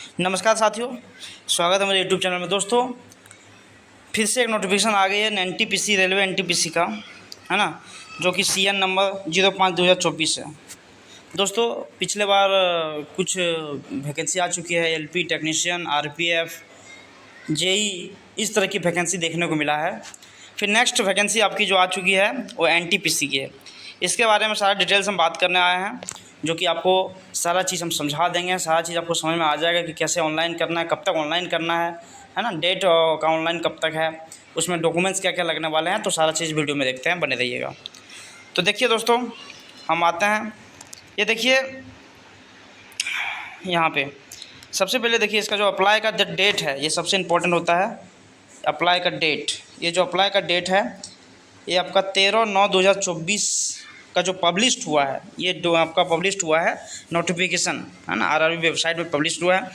नमस्कार साथियों, स्वागत है मेरे यूट्यूब चैनल में। दोस्तों, फिर से एक नोटिफिकेशन आ गई है एनटीपीसी रेलवे एनटीपीसी का, है ना, जो कि CN नंबर 05/2024 है। दोस्तों, पिछले बार कुछ वैकेंसी आ चुकी है, LP टेक्नीशियन, RPF, JE, इस तरह की वैकेंसी देखने को मिला है। फिर नेक्स्ट वैकेंसी आपकी जो आ चुकी है वो NTPC की है। इसके बारे में सारा डिटेल्स हम बात करने आए हैं, जो कि आपको सारा चीज़ हम समझा देंगे। सारा चीज़ आपको समझ में आ जाएगा कि कैसे ऑनलाइन करना है, कब तक ऑनलाइन करना है ना, डेट का ऑनलाइन कब तक है, उसमें डॉक्यूमेंट्स क्या क्या लगने वाले हैं। तो सारा चीज़ वीडियो में देखते हैं, बने रहिएगा। तो देखिए दोस्तों, हम आते हैं, ये देखिए यहाँ पे सबसे पहले देखिए इसका जो अप्लाई का डेट है, ये सबसे इम्पोर्टेंट होता है। अप्लाई का डेट, ये जो अप्लाई का डेट है ये आपका 13/9/2024 का जो पब्लिश्ड हुआ है, ये आपका पब्लिश्ड हुआ है नोटिफिकेशन, है ना, RRB वेबसाइट पर पब्लिश्ड हुआ है।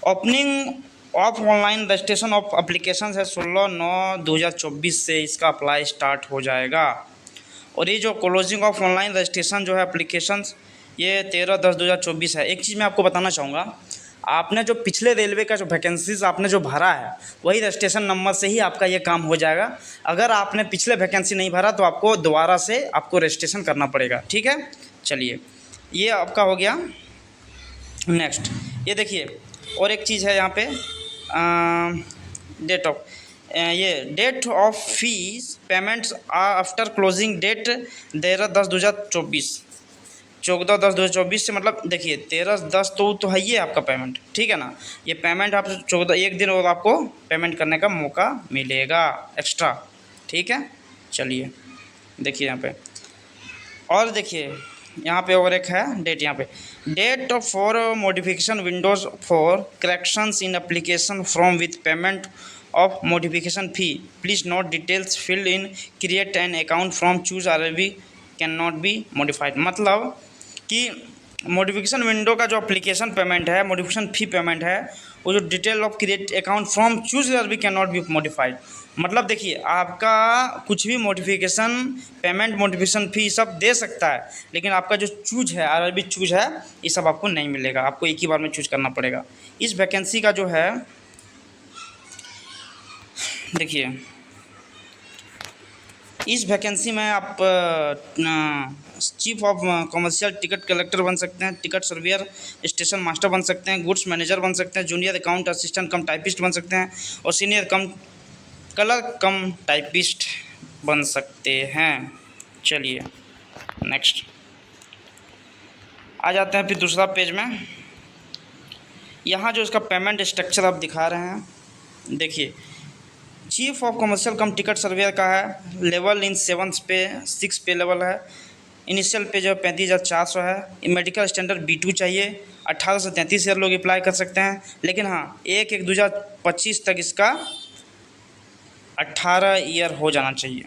Opening of online registration of application है 16/9/2024 से इसका अप्लाई स्टार्ट हो जाएगा। और ये जो क्लोजिंग ऑफ ऑनलाइन रजिस्ट्रेशन जो है एप्लीकेशन, ये 13/10/2024 है। एक चीज़ मैं आपको बताना चाहूँगा, आपने जो पिछले रेलवे का जो वैकेंसीज आपने जो भरा है, वही रजिस्ट्रेशन नंबर से ही आपका ये काम हो जाएगा। अगर आपने पिछले वैकेंसी नहीं भरा तो आपको दोबारा से आपको रजिस्ट्रेशन करना पड़ेगा, ठीक है। चलिए, ये आपका हो गया। नेक्स्ट ये देखिए, और एक चीज़ है यहाँ पे, डेट ऑफ ये date of fees payments after closing date 13/10/2024, 14/10/2024 से, मतलब देखिए 13/10 तो है ये आपका पेमेंट, ठीक है ना। ये पेमेंट आप 14 एक दिन और आपको पेमेंट करने का मौका मिलेगा एक्स्ट्रा, ठीक है। चलिए देखिए यहाँ पे, और देखिए यहाँ पे और एक है डेट, यहाँ पे date for modification windows for corrections in application from with payment of modification fee, please note details filled in, create an account from choose RRB can not be modified. मतलब कि मॉडिफिकेशन विंडो का जो application payment है, modification fee payment है, वो जो detail of create account from choose RRB can not be modified. मतलब देखिए, आपका कुछ भी मॉडिफिकेशन पेमेंट, मॉडिफिकेशन फ़ी सब दे सकता है, लेकिन आपका जो चूज है, RRB चूज है, ये सब आपको नहीं मिलेगा। आपको एक ही बार में चूज करना पड़ेगा। इस वैकेंसी का जो है, देखिए इस वैकेंसी में आप chief of commercial ticket collector बन सकते हैं, टिकट सर्वियर, स्टेशन मास्टर बन सकते हैं, गुड्स मैनेजर बन सकते हैं, जूनियर अकाउंट असिस्टेंट कम टाइपिस्ट बन सकते हैं, और सीनियर कम क्लर्क कम टाइपिस्ट बन सकते हैं। चलिए नेक्स्ट आ जाते हैं फिर दूसरा पेज में। यहाँ जो इसका पेमेंट स्ट्रक्चर आप दिखा रहे हैं, देखिए chief of commercial come ticket surveyor का है, लेवल इन 7 पे 6 पे लेवल है। इनिशियल पे जो 35,400 है। मेडिकल स्टैंडर्ड B2 चाहिए। 18 से 33 ईयर लोग अप्लाई कर सकते हैं, लेकिन हाँ 1/1/2025 तक इसका 18 ईयर हो जाना चाहिए।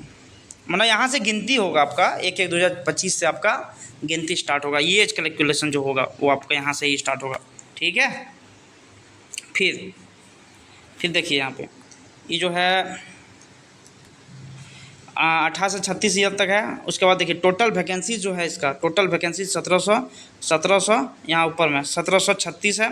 मतलब यहाँ से गिनती होगा आपका, 1/1/2025 से आपका गिनती स्टार्ट होगा। ये एज कैलकुलेशन जो होगा वो आपका यहाँ से ही स्टार्ट होगा, ठीक है। फिर देखिए यहाँ पे, ये जो है 18 से 36 ईयर तक है। उसके बाद देखिए टोटल वैकेंसी जो है, इसका टोटल वैकेंसी 1700 यहाँ ऊपर में 1736 है।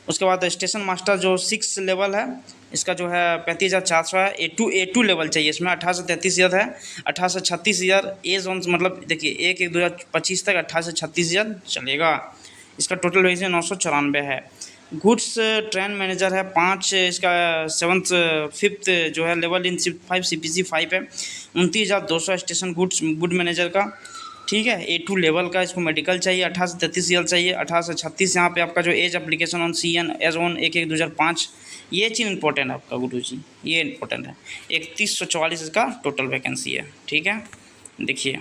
उसके बाद स्टेशन मास्टर जो 6 लेवल है, इसका जो है 35,400 है। A2 लेवल चाहिए इसमें। 18 से 33 ईयर है। 18 से 36 ईयर एज ऑन, मतलब देखिए 1/1/2025 तक 18 से 36 ईयर चलेगा। इसका टोटल वैकेंसी 994 है। गुड्स ट्रेन मैनेजर है 5, इसका 7th 5th जो है लेवल इन 5 CPC 5 है। 29,200 स्टेशन गुड मैनेजर का, ठीक है। A2 लेवल का इसको मेडिकल चाहिए। 18 से 33 ईयर चाहिए। 18 से 36 यहाँ पे आपका जो age application on CN age on 1/1/2005, ये चीज़ इंपॉर्टेंट है आपका गुरु जी, ये इंपॉर्टेंट है। 3144 इसका टोटल वैकेंसी है, ठीक है। देखिए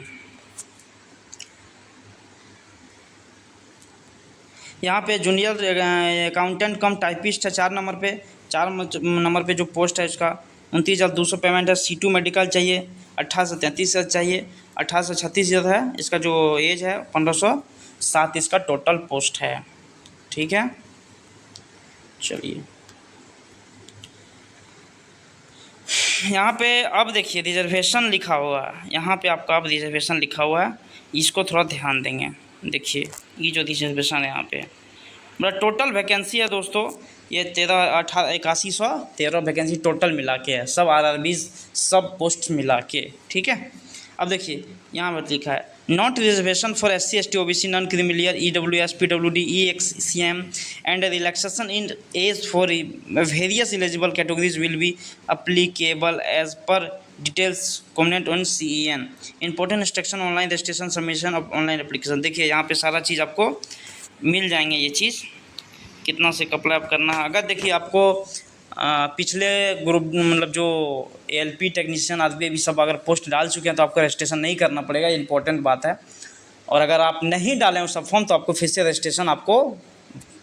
यहाँ पे जूनियर अकाउंटेंट कम टाइपिस्ट है 4 नंबर पे। 4 नंबर पे जो पोस्ट है इसका 29,200 पेमेंट है। C2 मेडिकल चाहिए। 18 से 33 ईयर चाहिए। 18 से 36 ईयर है। इसका जो एज है 1507 इसका टोटल पोस्ट है, ठीक है। चलिए यहाँ पे अब देखिए रिजर्वेशन लिखा हुआ है। यहाँ पे आपका अब रिजर्वेशन लिखा हुआ है, इसको थोड़ा ध्यान देंगे। देखिए ये जो रिजर्वेशन है यहाँ पे, मतलब टोटल वैकेंसी है दोस्तों ये 81,813 वैकेंसी टोटल मिला के है, सब आरआरबीज सब पोस्ट मिला के। ठीक है, अब देखिए यहाँ पर लिखा है not reservation for SC ST OBC non creamy layer EWS PWD EXCM and relaxation in age for various eligible categories will be applicable as per details comment on CEN important instruction online registration submission of online application. देखिए यहाँ पे सारा चीज़ आपको मिल जाएंगे, ये चीज़ कितना से apply करना है। अगर देखिए आपको पिछले ग्रुप मतलब जो ALP टेक्नीशियन आदमी भी सब अगर पोस्ट डाल चुके हैं तो आपको रजिस्ट्रेशन नहीं करना पड़ेगा, ये इंपॉर्टेंट बात है। और अगर आप नहीं डालें उस सब फॉर्म तो आपको फिर से रजिस्ट्रेशन आपको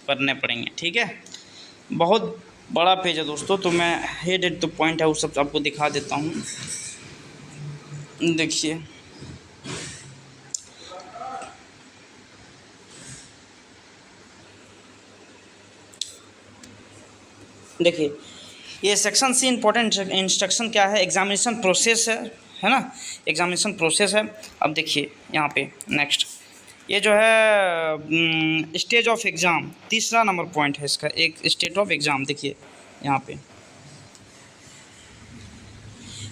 करने पड़ेंगे। ठीक है, बहुत बड़ा पेज है दोस्तों, तो मैं हेड एट द पॉइंट है वो सब आपको दिखा देता हूँ। देखिए देखिए ये सेक्शन सी इंपॉर्टेंट इंस्ट्रक्शन क्या है, एग्जामिनेशन प्रोसेस है ना, एग्जामिनेशन प्रोसेस है। अब देखिए यहाँ पे नेक्स्ट ये जो है स्टेज ऑफ एग्ज़ाम, तीसरा नंबर पॉइंट है इसका, एक स्टेज ऑफ एग्ज़ाम। देखिए यहाँ पे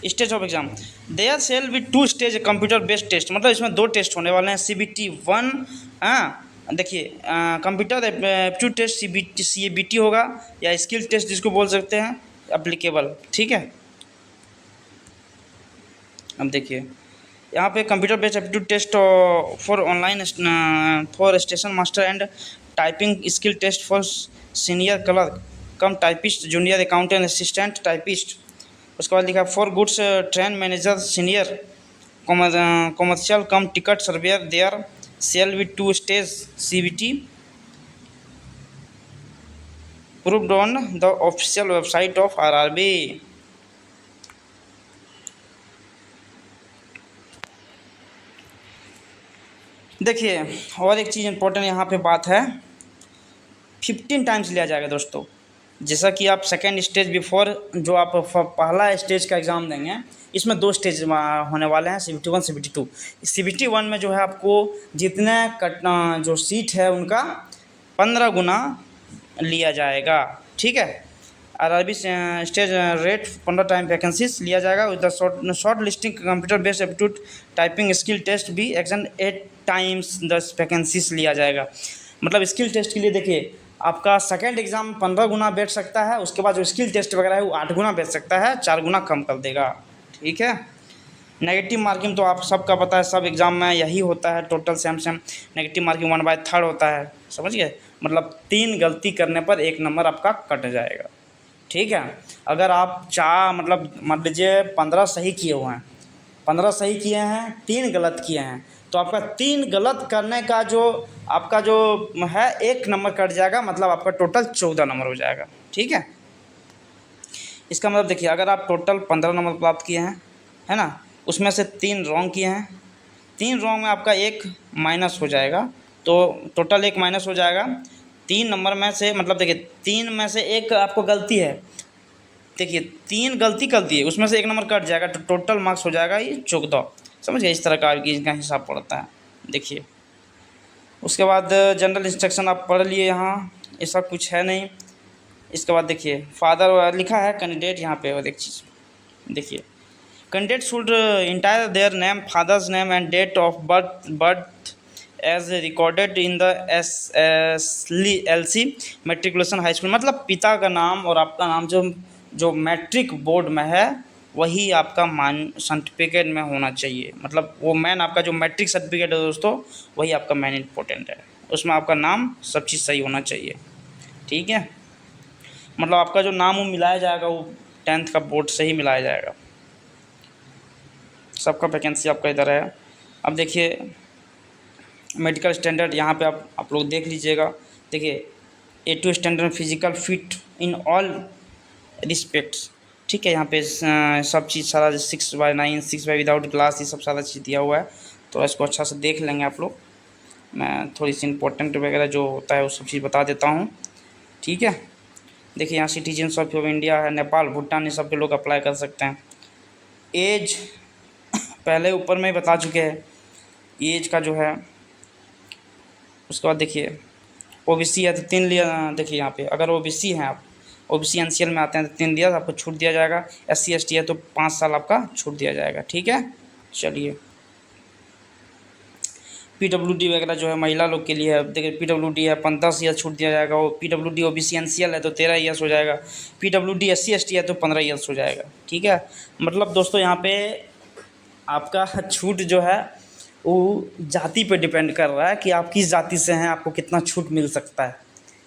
stage of exam there shall be 2 stage computer based test, मतलब इसमें 2 टेस्ट होने वाले हैं। CBT 1 देखिए कंप्यूटर एप्टीट्यूड टेस्ट CABT होगा या स्किल टेस्ट जिसको बोल सकते हैं एप्लीकेबल। ठीक है, अब देखिए यहाँ पे computer based aptitude test for online for station master and typing skill test for senior clerk cum typist junior accountant assistant typist. उसके बाद लिखा for goods train manager senior commercial cum ticket surveyor there shall with 2 stage CBT proved on the official website of RRB। देखिए और एक चीज़ important यहाँ पे बात है, 15 टाइम्स लिया जाएगा दोस्तों। जैसा कि आप सेकेंड स्टेज बिफोर जो आप पहला स्टेज का एग्ज़ाम देंगे, इसमें 2 स्टेज होने वाले हैं, CBT 1 CBT 2। CBT 1 में जो है आपको जितने जो सीट है उनका 15 गुना लिया जाएगा। ठीक है, RRB stage rate 15 time vacancies लिया जाएगा with the short listing computer based aptitude typing skill test भी एक्शन 8 टाइम्स 10 वैकेंसीज लिया जाएगा। मतलब स्किल टेस्ट के लिए देखिए आपका सेकेंड एग्ज़ाम 15 गुना बैठ सकता है, उसके बाद जो स्किल टेस्ट वगैरह है वो 8 गुना बैठ सकता है, 4 गुना कम कर देगा। ठीक है, नेगेटिव मार्किंग तो आप सबका पता है, सब एग्ज़ाम में यही होता है, टोटल सेम नेगेटिव मार्किंग 1/3 होता है, समझ गए। मतलब 3 गलती करने पर 1 नंबर आपका कट जाएगा। ठीक है, अगर आप मतलब मान लीजिए 15 सही किए हुए हैं, 15 सही किए हैं, 3 गलत किए हैं, तो आपका 3 गलत करने का जो आपका जो है 1 नंबर कट जाएगा, मतलब आपका टोटल 14 नंबर हो जाएगा। ठीक है, इसका मतलब देखिए अगर आप टोटल 15 नंबर प्राप्त किए हैं, है ना, उसमें से 3 रॉन्ग किए हैं, 3 रॉन्ग में आपका 1 माइनस हो जाएगा, तो टोटल 1 माइनस हो जाएगा। 3 नंबर में से मतलब देखिए 3 में से 1 आपको गलती है, देखिए 3 गलती कर दी है, उसमें से 1 नंबर कट जाएगा, तो टोटल मार्क्स हो जाएगा ये 14। समझ गए, इस तरह का इनका हिसाब पड़ता है। देखिए उसके बाद जनरल इंस्ट्रक्शन आप पढ़ लिए, यहाँ ऐसा कुछ है नहीं। इसके बाद देखिए फादर लिखा है कैंडिडेट, यहाँ पे और एक चीज़ देखिए candidate should entire their name father's name and date of birth as recorded in the SSLC matriculation high school. मतलब पिता का नाम और आपका नाम जो मैट्रिक बोर्ड में है वही आपका मान सर्टिफिकेट में होना चाहिए। मतलब वो मैन आपका जो मैट्रिक सर्टिफिकेट है दोस्तों वही आपका मैन इम्पोर्टेंट है, उसमें आपका नाम सब चीज़ सही होना चाहिए। ठीक है, मतलब आपका जो नाम वो मिलाया जाएगा वो 10th का बोर्ड से ही मिलाया जाएगा। सबका वैकेंसी आपका इधर है। अब देखिए मेडिकल स्टैंडर्ड यहाँ पे आप लोग देख लीजिएगा। देखिए A2 standard physical fit in all respects. ठीक है, यहाँ पे सब चीज़ सारा 6/9 6 विदाउट ग्लास ये सब सारा चीज़ दिया हुआ है, तो इसको अच्छा से देख लेंगे आप लोग। मैं थोड़ी सी इंपॉर्टेंट वगैरह जो होता है वो सब चीज़ बता देता हूँ। ठीक है, देखिए यहाँ सिटीजन्स ऑफ इंडिया है, नेपाल भूटान ये सब के लोग अप्लाई कर सकते हैं। एज पहले ऊपर में ही बता चुके हैं एज का जो है। उसके बाद देखिए ओबीसी है तो 3 लिया, देखिए यहाँ पे अगर ओबीसी हैं आप, ओबीसी एनसीएल में आते हैं तो 3 दिया आपको छूट दिया जाएगा, एससी एसटी है तो 5 साल आपका छूट दिया जाएगा, ठीक है। चलिए पीडब्ल्यूडी वगैरह जो है महिला लोग के लिए है, देखिए पीडब्ल्यूडी है 10 ईयर छूट दिया जाएगा, वो पीडब्ल्यूडी ओबीसी एनसीएल है तो 13 ईयर्स हो जाएगा, पीडब्ल्यूडी एससी एसटी है तो 15 ईयर्स हो जाएगा, ठीक है। मतलब दोस्तों यहाँ पे आपका छूट जो है वो जाति पे डिपेंड कर रहा है कि आप किस जाति से हैं, आपको कितना छूट मिल सकता है,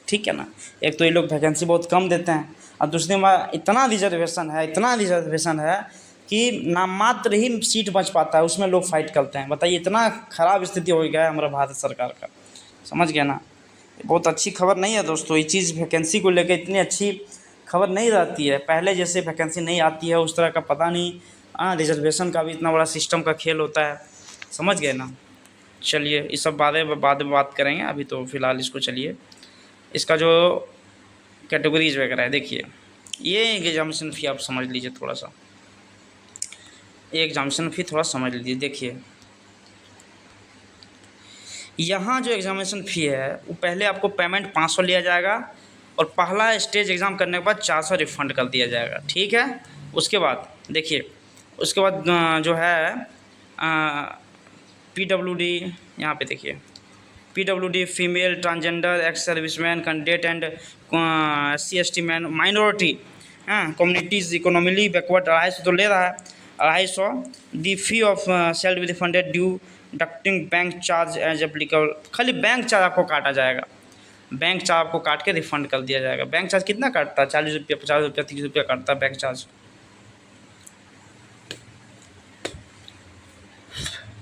ठीक है ना। एक तो ये लोग वैकेंसी बहुत कम देते हैं, और दूसरी बात इतना रिजर्वेशन है, इतना रिजर्वेशन है कि नाम मात्र ही सीट बच पाता है, उसमें लोग फाइट करते हैं। बताइए इतना ख़राब स्थिति हो गया है हमारा भारत सरकार का, समझ गए ना। बहुत अच्छी खबर नहीं है दोस्तों, ये चीज़ वैकेंसी को लेकर इतनी अच्छी खबर नहीं रहती है, पहले जैसे वैकेंसी नहीं आती है उस तरह का पता नहीं। हाँ रिजर्वेशन का भी इतना बड़ा सिस्टम का खेल होता है, समझ गए ना। चलिए इस सब बारे में बाद में बात करेंगे, अभी तो फ़िलहाल इसको चलिए इसका जो कैटेगरीज वगैरह है, देखिए ये एग्जामिनेशन फ़ी आप समझ लीजिए थोड़ा सा, ये एग्जामिनेशन फ़ी थोड़ा समझ लीजिए। देखिए यहाँ जो एग्जामिनेशन फ़ी है वो पहले आपको पेमेंट 500 लिया जाएगा, और पहला स्टेज एग्ज़ाम करने के बाद 400 रिफ़ंड कर दिया जाएगा, ठीक है। उसके बाद देखिए उसके बाद जो है पीडब्ल्यूडी, यहाँ पे देखिए PWD female transgender ex serviceman candidate and SC ST man minority communities economically backward 250 तो ले रहा है, 250 the fee of self refunded deducting bank charge as applicable, खाली बैंक चार्ज आपको काटा जाएगा, बैंक चार्ज आपको काट के रिफ़ंड कर दिया जाएगा। बैंक चार्ज कितना काटता है? 40 रुपये 50 रुपये 30 रुपये काटता है बैंक चार्ज।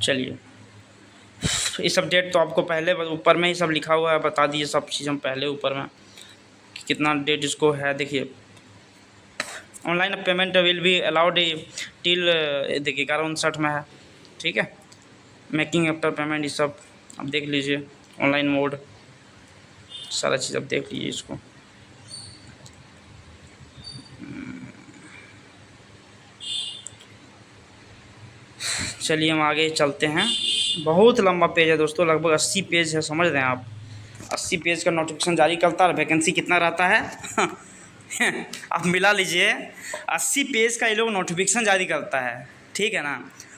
चलिए ये सब डेट तो आपको पहले ऊपर में ही सब लिखा हुआ है, बता दिए सब चीज़ हम पहले ऊपर में कि कितना डेट इसको है। देखिए online payment will be allowed till, देखिए 11:59 में है, ठीक है। मेकिंग आफ्टर पेमेंट ये सब आप देख लीजिए, ऑनलाइन मोड सारा चीज़ आप देख लीजिए इसको। चलिए हम आगे चलते हैं, बहुत लंबा पेज है दोस्तों, लगभग 80 पेज है, समझ रहे हैं आप। 80 पेज का नोटिफिकेशन जारी करता है, वैकेंसी कितना रहता है आप मिला लीजिए, 80 पेज का ये लोग नोटिफिकेशन जारी करता है, ठीक है ना।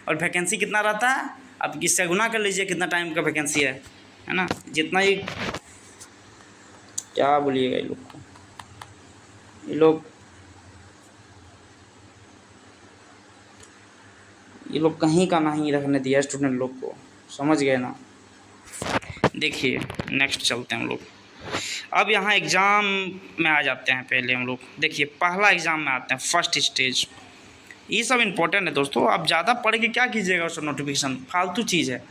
और वैकेंसी कितना रहता है, आप किससे गुना कर लीजिए कितना टाइम का वैकेंसी है ना। जितना ही क्या बोलिएगा ये लोग को, ये लोग कहीं का नहीं रखने दिया स्टूडेंट लोग को, समझ गए ना। देखिए नेक्स्ट चलते हैं हम लोग, अब यहाँ एग्ज़ाम में आ जाते हैं। पहले हम लोग देखिए पहला एग्ज़ाम में आते हैं, फर्स्ट स्टेज। ये सब इम्पोर्टेंट है दोस्तों, आप ज़्यादा पढ़ के क्या कीजिएगा, उस नोटिफिकेशन फालतू चीज़ है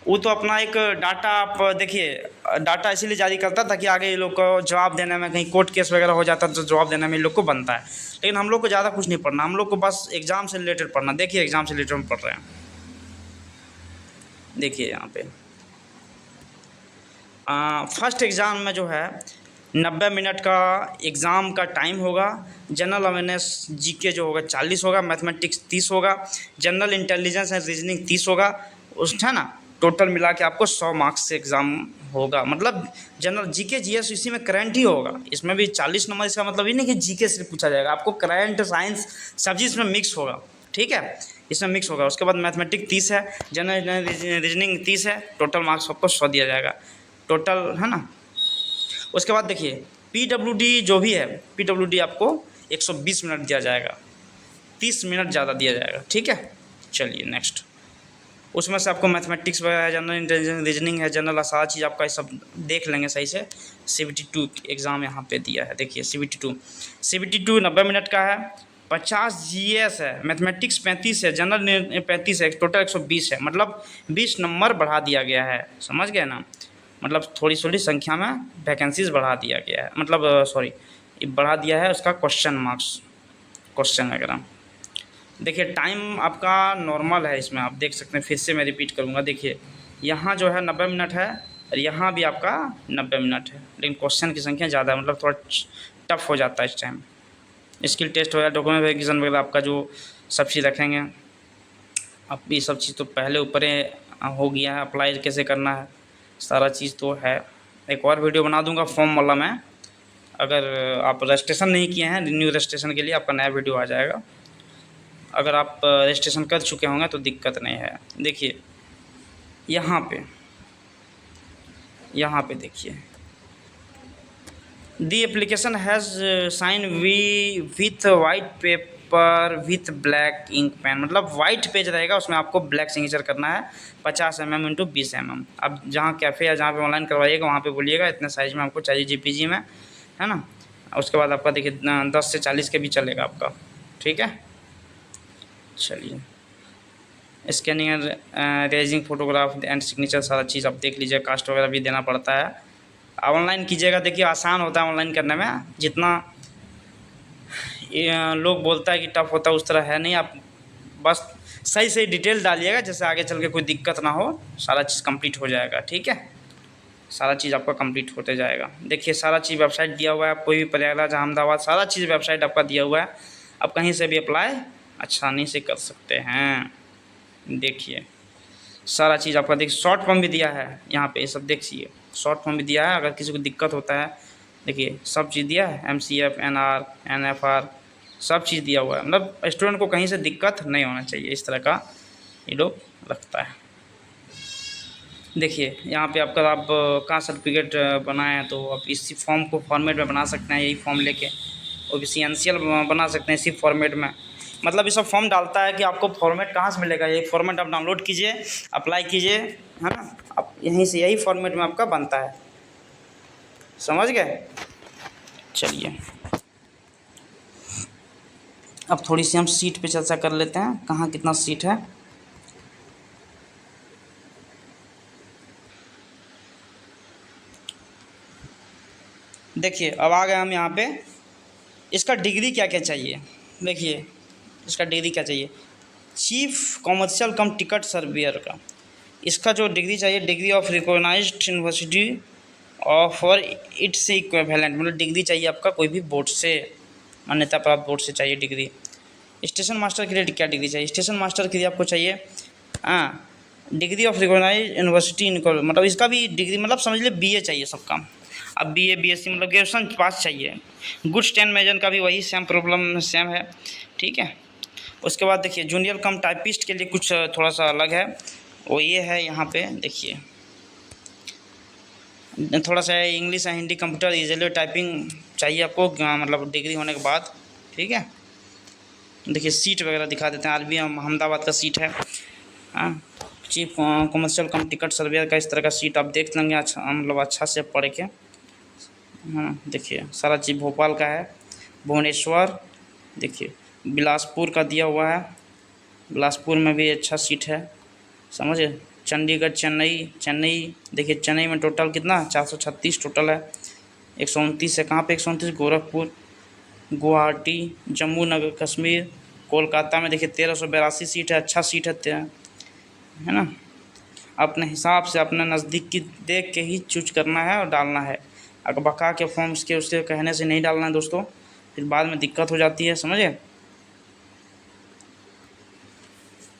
वो। तो अपना एक डाटा आप देखिए, डाटा इसीलिए जारी करता था कि आगे ये लोग को जवाब देने में कहीं कोर्ट केस वगैरह हो जाता तो जवाब देने में इन लोग को बनता है। लेकिन हम लोग को ज़्यादा कुछ नहीं पढ़ना, हम लोग को बस एग्ज़ाम से रिलेटेड पढ़ना। देखिए एग्ज़ाम से रिलेटेड हम पढ़ रहे हैं, देखिए यहाँ पे फर्स्ट एग्ज़ाम में जो है 90 मिनट का एग्ज़ाम का टाइम होगा। जनरल अवेयरनेस जीके जो होगा 40 होगा, मैथमेटिक्स 30 होगा, जनरल इंटेलिजेंस एंड रीजनिंग 30 होगा, उस है ना। टोटल मिला के आपको 100 मार्क्स से एग्ज़ाम होगा। मतलब जनरल जीके जीएस इसी में करंट ही होगा, इसमें भी 40 नंबर। इसका मतलब ये नहीं कि जीके से पूछा जाएगा, आपको करंट साइंस सब चीज़ इसमें मिक्स होगा, ठीक है, इसमें मिक्स होगा। उसके बाद मैथमेटिक्स 30 है, जनरल रीजनिंग 30 है, टोटल मार्क्स आपको 100 दिया जाएगा टोटल, है ना। उसके बाद देखिए पीडब्ल्यूडी जो भी है, पीडब्ल्यूडी आपको 120 मिनट दिया जाएगा, 30 मिनट ज़्यादा दिया जाएगा, ठीक है। चलिए नेक्स्ट, उसमें से आपको मैथमेटिक्स वगैरह है, जनरल इंटेलिजेंस रीजनिंग है, जनरल सारा चीज़ आपका ये सब देख लेंगे सही से। CBT2 एग्ज़ाम यहाँ पे दिया है, देखिए CBT2 90 मिनट का है, 50 GS है, मैथमेटिक्स 35 है, जनरल 35 है, टोटल 120 है। मतलब 20 नंबर बढ़ा दिया गया है, समझ गए ना। मतलब थोड़ी संख्या में वैकेंसीज बढ़ा दिया गया है, मतलब सॉरी बढ़ा दिया है उसका क्वेश्चन मार्क्स, क्वेश्चन वगैरह। देखिए टाइम आपका नॉर्मल है, इसमें आप देख सकते हैं, फिर से मैं रिपीट करूँगा। देखिए यहाँ जो है 90 मिनट है, और यहाँ भी आपका 90 मिनट है, लेकिन क्वेश्चन की संख्या ज़्यादा है, मतलब थोड़ा टफ हो जाता है इस टाइम। स्किल टेस्ट वगैरह, डॉक्यूमेंट वेरिफिकेशन वगैरह आपका जो सब चीज़ रखेंगे आप, ये सब चीज़ तो पहले ऊपर हो गया है। अप्लाई कैसे करना है सारा चीज़ तो है, एक और वीडियो बना दूंगा फॉर्म वाला मैं। अगर आप रजिस्ट्रेशन नहीं किए हैं, न्यू रजिस्ट्रेशन के लिए आपका नया वीडियो आ जाएगा। अगर आप रजिस्ट्रेशन कर चुके होंगे तो दिक्कत नहीं है। देखिए यहाँ पे देखिए, the application has sign with white paper with black ink pen, मतलब वाइट पेज रहेगा, उसमें आपको ब्लैक सिग्नेचर करना है 50 mm इंटू 20 mm। अब जहाँ कैफ़े या जहाँ पे ऑनलाइन करवाइएगा वहाँ पे बोलिएगा इतने साइज़ में आपको चाहिए JPG में, है ना। उसके बाद आपका देखिए 10 से 40 के भी चलेगा आपका, ठीक है। चलिए, scanning raising photograph and signature सारा चीज़ आप देख लीजिए। कास्ट वगैरह भी देना पड़ता है। ऑनलाइन कीजिएगा, देखिए आसान होता है ऑनलाइन करने में। जितना लोग बोलता है कि टफ होता है उस तरह है नहीं। आप बस सही सही डिटेल डालिएगा, जैसे आगे चल के कोई दिक्कत ना हो। सारा चीज़ कंप्लीट हो जाएगा, ठीक है। सारा चीज़ आपका कंप्लीट होते जाएगा। देखिए सारा चीज़ वेबसाइट दिया हुआ है। आप कोई भी प्रयागराज, अहमदाबाद, सारा चीज़ वेबसाइट आपका दिया हुआ है। आप कहीं से भी अप्लाई आसानी से कर सकते हैं। देखिए सारा चीज़ आपका, देखिए शॉर्ट फॉर्म भी दिया है यहाँ पे, सब देखिए शॉर्ट फॉर्म भी दिया है। अगर किसी को दिक्कत होता है, देखिए सब चीज़ दिया है, MCF, NR, NFR, सब चीज़ दिया हुआ है। मतलब स्टूडेंट को कहीं से दिक्कत नहीं होना चाहिए, इस तरह का ये लोग रखता है। देखिए यहाँ पे आपका आप का सर्टिफिकेट बनाएं तो आप इसी फॉर्म को फॉर्मेट में बना सकते हैं। यही फॉर्म लेके OBC NCL बना सकते हैं इसी फॉर्मेट में। मतलब ये सब फॉर्म डालता है कि आपको फॉर्मेट कहाँ से मिलेगा। ये फॉर्मेट आप डाउनलोड कीजिए, अप्लाई कीजिए, है ना। आप यहीं से यही फॉर्मेट में आपका बनता है, समझ गए। चलिए अब थोड़ी सी हम सीट पे चर्चा कर लेते हैं, कहाँ कितना सीट है। देखिए अब आ गए हम यहाँ पे। इसका डिग्री क्या क्या चाहिए, देखिए इसका डिग्री क्या चाहिए। Chief commercial cum ticket surveyor का इसका जो डिग्री चाहिए, degree of recognized university of और इट्स इक्विवेलेंट, मतलब डिग्री चाहिए आपका कोई भी बोर्ड से, मान्यता प्राप्त बोर्ड से चाहिए डिग्री। स्टेशन मास्टर के लिए क्या डिग्री चाहिए, स्टेशन मास्टर के लिए आपको चाहिए डिग्री ऑफ रिकॉग्नाइज्ड यूनिवर्सिटी, मतलब इसका भी डिग्री, मतलब समझ लीजिए BA चाहिए सबका। अब BA BSc मतलब ग्रेजुएशन पास चाहिए। गुड्स 10 मेजन का भी वही सेम प्रॉब्लम सेम है, ठीक है। उसके बाद देखिए जूनियर कम टाइपिस्ट के लिए कुछ थोड़ा सा अलग है, वो ये है यहाँ पे देखिए, थोड़ा सा इंग्लिश या हिंदी कंप्यूटर इजीली टाइपिंग चाहिए आपको, मतलब डिग्री होने के बाद, ठीक है। देखिए सीट वगैरह दिखा देते हैं। RBM अहमदाबाद का सीट है, चीफ कमर्शियल कम टिकट सर्वेयर का इस तरह का सीट आप देख लेंगे, अच्छा मतलब अच्छा से पढ़ के। देखिए सारा चीज़ भोपाल का है, भुवनेश्वर, देखिए बिलासपुर का दिया हुआ है, बिलासपुर में भी अच्छा सीट है, समझे। चंडीगढ़, चेन्नई देखिए चेन्नई में टोटल कितना 436 टोटल है। 129 है, कहाँ पे 129, गोरखपुर, गुवाहाटी, जम्मू नगर कश्मीर, कोलकाता में देखिए 1382 सीट है, अच्छा सीट है ना। अपने हिसाब से अपने नज़दीक की देख के ही चूज करना है और डालना है। अगर बका के फॉर्म्स के उसके कहने से नहीं डालना है दोस्तों, फिर बाद में दिक्कत हो जाती है, समझे।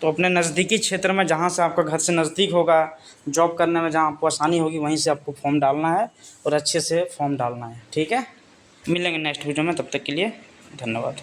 तो अपने नज़दीकी क्षेत्र में जहाँ से आपका घर से नज़दीक होगा, जॉब करने में जहाँ आपको आसानी होगी, वहीं से आपको फॉर्म डालना है और अच्छे से फॉर्म डालना है, ठीक है। मिलेंगे नेक्स्ट वीडियो में, तब तक के लिए धन्यवाद।